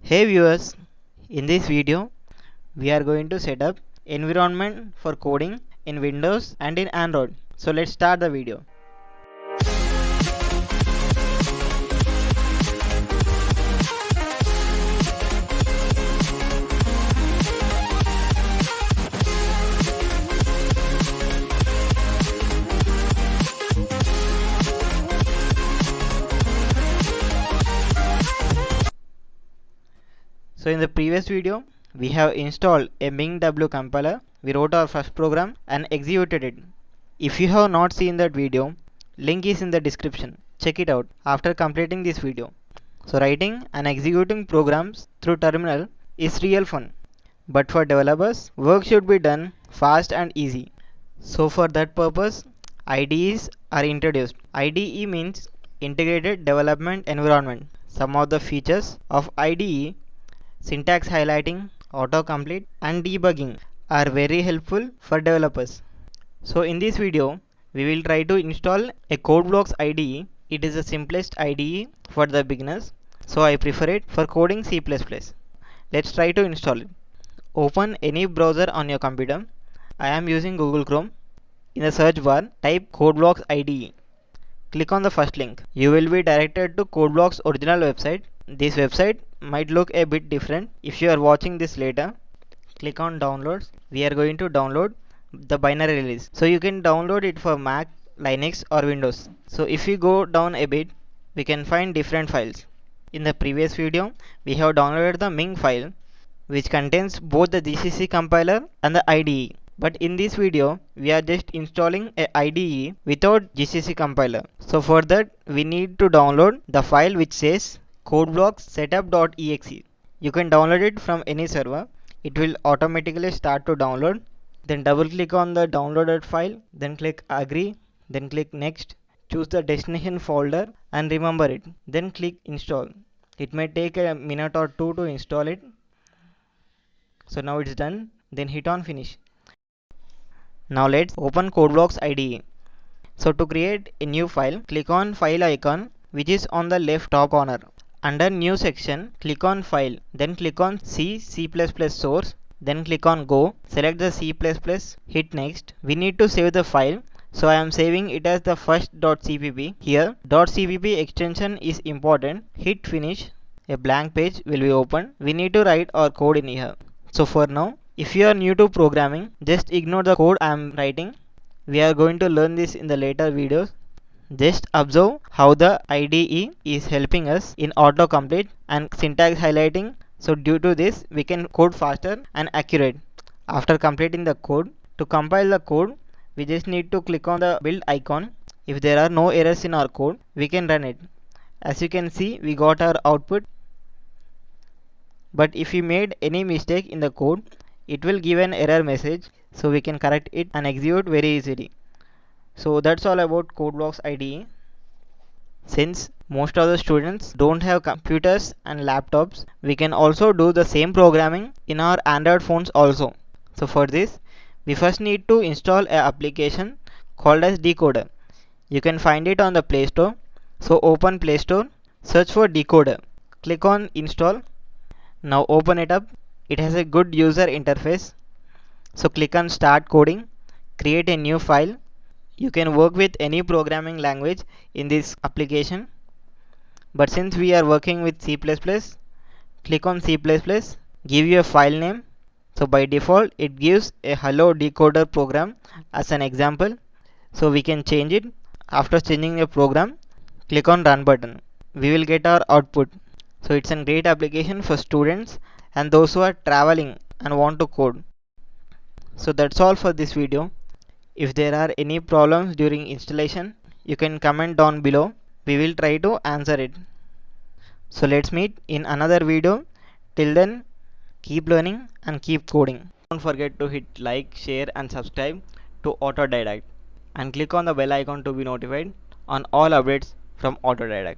Hey viewers, in this video we are going to set up environment for coding in Windows and in Android. So let's start the video. So in the previous video, we have installed a MingW compiler. We wrote our first program and executed it. If you have not seen that video, link is in the description. Check it out after completing this video. So writing and executing programs through terminal is real fun. But for developers, work should be done fast and easy. So for that purpose, IDEs are introduced. IDE means Integrated Development Environment. Some of the features of IDE, syntax highlighting, autocomplete and debugging, are very helpful for developers. So in this video, we will try to install a CodeBlocks IDE. It is the simplest IDE for the beginners, so I prefer it for coding C++. Let's try to install it. Open any browser on your computer. I am using Google Chrome. In the search bar, type CodeBlocks IDE. Click on the first link. You will be directed to CodeBlocks original website. This website might look a bit different if you are watching this later. Click on downloads. We are going to download the binary release. So you can download it for Mac, Linux or Windows. So if we go down a bit, we can find different files. In the previous video, we have downloaded the Ming file, which contains both the GCC compiler and the IDE. But in this video, we are just installing a IDE without GCC compiler. So for that, we need to download the file which says CodeBlocks setup.exe. You can download it from any server. It will automatically start to download. Then double click on the downloaded file, then click agree, then click next. Choose the destination folder and remember it. Then click install. It may take a minute or two to install it. So now it's done. Then hit on finish. Now let's open CodeBlocks IDE. So to create a new file, click on file icon which is on the left top corner. Under new section, click on file, then click on C source, then click on go, select the C++, hit next. We need to save the file, so I am saving it as the first.cpp. Here .cpp extension is important. Hit finish. A blank page will be opened. We need to write our code in here. So for now, if you are new to programming, just ignore the code I am writing. We are going to learn this in the later videos. Just observe how the IDE is helping us in autocomplete and syntax highlighting. So due to this, we can code faster and accurate. After completing the code, to compile the code, we just need to click on the build icon. If there are no errors in our code, we can run it. As you can see, we got our output. But if we made any mistake in the code, it will give an error message, so we can correct it and execute very easily. So that's all about CodeBlocks IDE. Since most of the students don't have computers and laptops, we can also do the same programming in our Android phones also. So for this, we first need to install an application called as Decoder. You can find it on the Play Store. So open Play Store, search for Decoder, click on install. Now open it up. It has a good user interface. So click on start coding, create a new file. You can work with any programming language in this application. But since we are working with C++, click on C++, give you a file name. So by default, it gives a hello decoder program as an example. So we can change it. After changing the program, click on run button. We will get our output. So it's a great application for students and those who are traveling and want to code. So that's all for this video. If there are any problems during installation, you can comment down below. We will try to answer it. So let's meet in another video. Till then, keep learning and keep coding. Don't forget to hit like, share and subscribe to Autodidact and click on the bell icon to be notified on all updates from Autodidact.